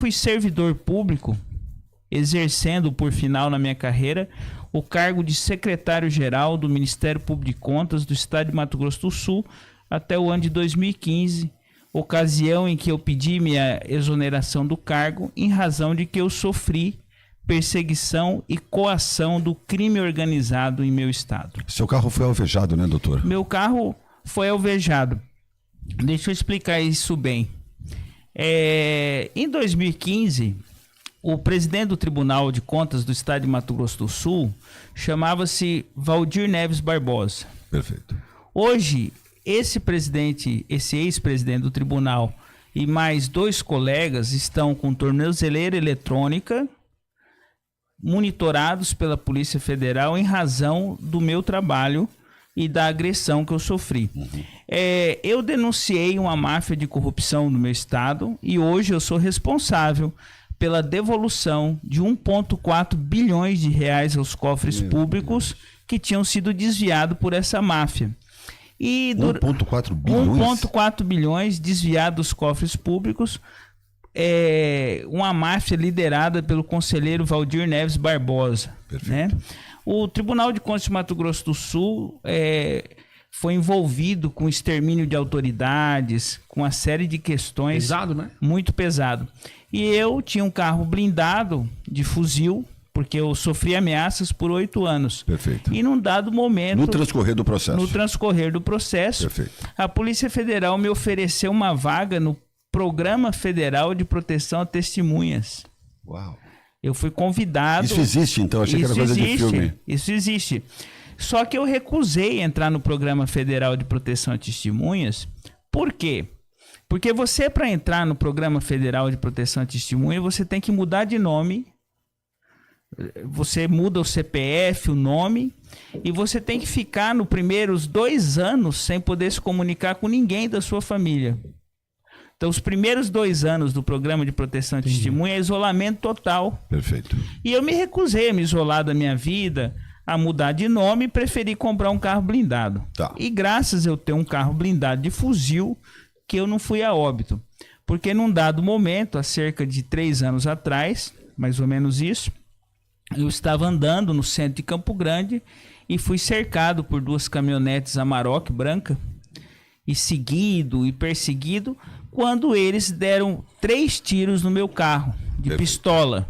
Fui servidor público, exercendo por final na minha carreira o cargo de secretário-geral do Ministério Público de Contas do Estado de Mato Grosso do Sul até o ano de 2015, ocasião em que eu pedi minha exoneração do cargo em razão de que eu sofri perseguição e coação do crime organizado em meu estado. Seu carro foi alvejado, né, doutor? Meu carro foi alvejado. Deixa eu explicar isso bem. Em 2015, o presidente do Tribunal de Contas do Estado de Mato Grosso do Sul chamava-se Valdir Neves Barbosa. Perfeito. Hoje, esse ex-presidente do tribunal e mais 2 colegas estão com tornozeleira eletrônica, monitorados pela Polícia Federal em razão do meu trabalho e da agressão que eu sofri. Eu denunciei uma máfia de corrupção no meu estado e hoje eu sou responsável pela devolução de 1,4 bilhões de reais aos cofres públicos que tinham sido desviados por essa máfia. 1,4 bilhões? 1,4 bilhões desviados dos cofres públicos, uma máfia liderada pelo conselheiro Valdir Neves Barbosa. Né? O Tribunal de Contas de Mato Grosso do Sul foi envolvido com extermínio de autoridades, com uma série de questões... Pesado, né? Muito pesado. E eu tinha um carro blindado de fuzil, porque eu sofri ameaças por 8 anos. Perfeito. E num dado momento... No transcorrer do processo. No transcorrer do processo, perfeito, a Polícia Federal me ofereceu uma vaga no Programa Federal de Proteção a Testemunhas. Uau. Eu fui convidado... Isso existe, então? Achei que era coisa de filme. Isso existe. Só que eu recusei entrar no Programa Federal de Proteção a Testemunhas. Por quê? Porque você, para entrar no Programa Federal de Proteção a Testemunha, você tem que mudar de nome. Você muda o CPF, o nome, e você tem que ficar nos primeiros 2 anos sem poder se comunicar com ninguém da sua família. Então, os primeiros 2 anos do Programa de Proteção a Testemunha é isolamento total. Perfeito. E eu me recusei a me isolar da minha vida, a mudar de nome e preferi comprar um carro blindado. Tá. E graças a eu ter um carro blindado de fuzil, que eu não fui a óbito. Porque num dado momento, há cerca de 3 anos atrás, mais ou menos isso, eu estava andando no centro de Campo Grande e fui cercado por 2 caminhonetes Amarok branca e seguido e perseguido quando eles deram 3 tiros no meu carro de pistola.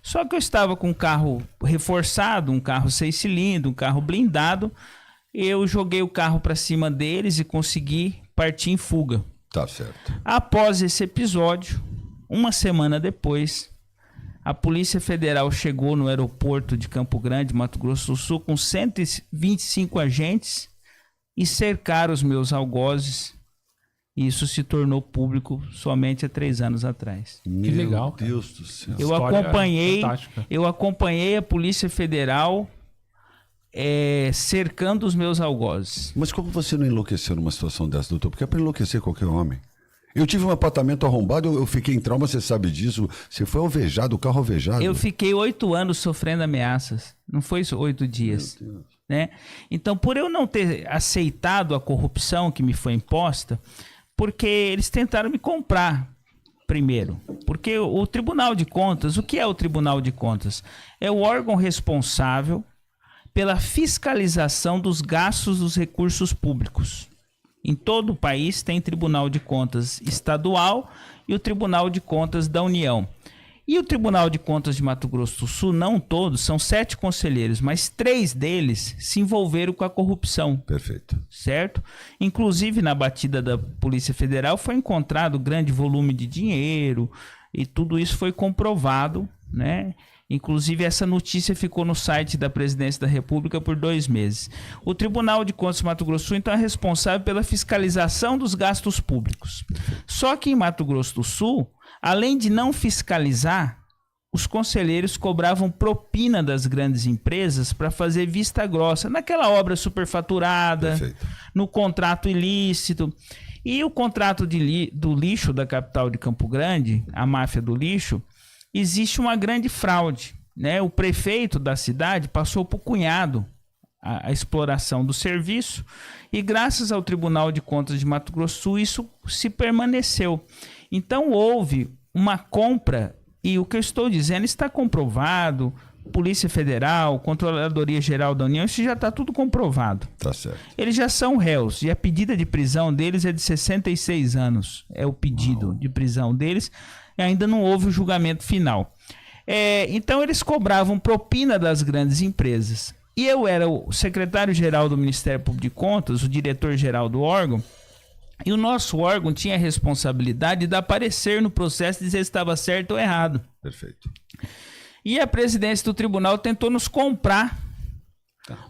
Só que eu estava com um carro reforçado, um carro 6 cilindros, um carro blindado. Eu joguei o carro para cima deles e consegui partir em fuga. Tá certo. Após esse episódio, uma semana depois, a Polícia Federal chegou no aeroporto de Campo Grande, Mato Grosso do Sul, com 125 agentes e cercaram os meus algozes. E isso se tornou público somente há 3 anos atrás. Que legal, cara. Meu Deus do céu. Eu acompanhei a Polícia Federal cercando os meus algozes. Mas como você não enlouqueceu numa situação dessa, doutor? Porque é para enlouquecer qualquer homem. Eu tive um apartamento arrombado, eu fiquei em trauma, você sabe disso. Você foi alvejado, o carro alvejado. Eu fiquei 8 anos sofrendo ameaças. Não foi 8 dias. Meu Deus. Né? Então, por eu não ter aceitado a corrupção que me foi imposta, porque eles tentaram me comprar primeiro. Porque o Tribunal de Contas, o que é o Tribunal de Contas? É o órgão responsável pela fiscalização dos gastos dos recursos públicos. Em todo o país tem Tribunal de Contas estadual e o Tribunal de Contas da União. E o Tribunal de Contas de Mato Grosso do Sul, não todos, são 7 conselheiros, mas 3 deles se envolveram com a corrupção. Perfeito. Certo? Inclusive, na batida da Polícia Federal foi encontrado grande volume de dinheiro e tudo isso foi comprovado, né? Inclusive, essa notícia ficou no site da Presidência da República por 2 meses. O Tribunal de Contas de Mato Grosso do Sul, então, é responsável pela fiscalização dos gastos públicos. Só que em Mato Grosso do Sul, além de não fiscalizar, os conselheiros cobravam propina das grandes empresas para fazer vista grossa naquela obra superfaturada, Perfeito. no contrato ilícito. E o contrato do lixo da capital de Campo Grande, a máfia do lixo, existe uma grande fraude, né? O prefeito da cidade passou para o cunhado a exploração do serviço e graças ao Tribunal de Contas de Mato Grosso do Sul isso se permaneceu. Então houve uma compra, e o que eu estou dizendo está comprovado, Polícia Federal, Controladoria Geral da União, isso já está tudo comprovado. Tá certo. Eles já são réus e a pedida de prisão deles é de 66 anos. É o pedido de prisão deles. E ainda não houve o julgamento final. Então eles cobravam propina das grandes empresas. E eu era o secretário-geral do Ministério Público de Contas, o diretor-geral do órgão. E o nosso órgão tinha a responsabilidade de dar parecer no processo e dizer se estava certo ou errado. Perfeito. E a presidência do tribunal tentou nos comprar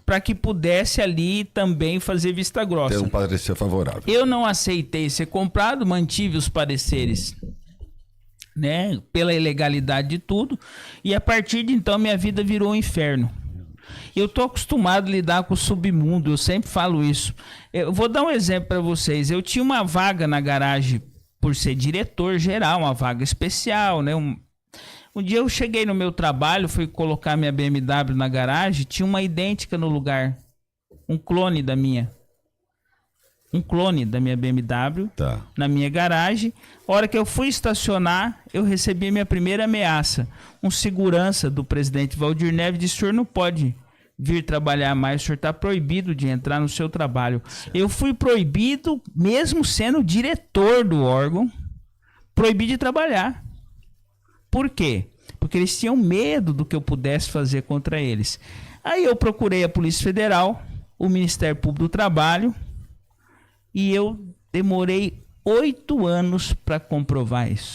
para que pudesse ali também fazer vista grossa. Ter um parecer favorável. Eu não aceitei ser comprado, mantive os pareceres, né, pela ilegalidade de tudo, e a partir de então minha vida virou um inferno. Eu tô acostumado a lidar com o submundo, eu sempre falo isso. Eu vou dar um exemplo para vocês. Eu tinha uma vaga na garagem por ser diretor geral, uma vaga especial, né? Um dia eu cheguei no meu trabalho, fui colocar minha BMW na garagem, tinha uma idêntica no lugar. Um clone da minha BMW na minha garagem. A hora que eu fui estacionar, eu recebi a minha primeira ameaça. Um segurança do presidente Valdir Neves disse: o senhor não pode vir trabalhar mais, o senhor está proibido de entrar no seu trabalho. Eu fui proibido, mesmo sendo diretor do órgão, proibido de trabalhar. Por quê? Porque eles tinham medo do que eu pudesse fazer contra eles. Aí eu procurei a Polícia Federal, o Ministério Público do Trabalho, e eu demorei 8 anos para comprovar isso.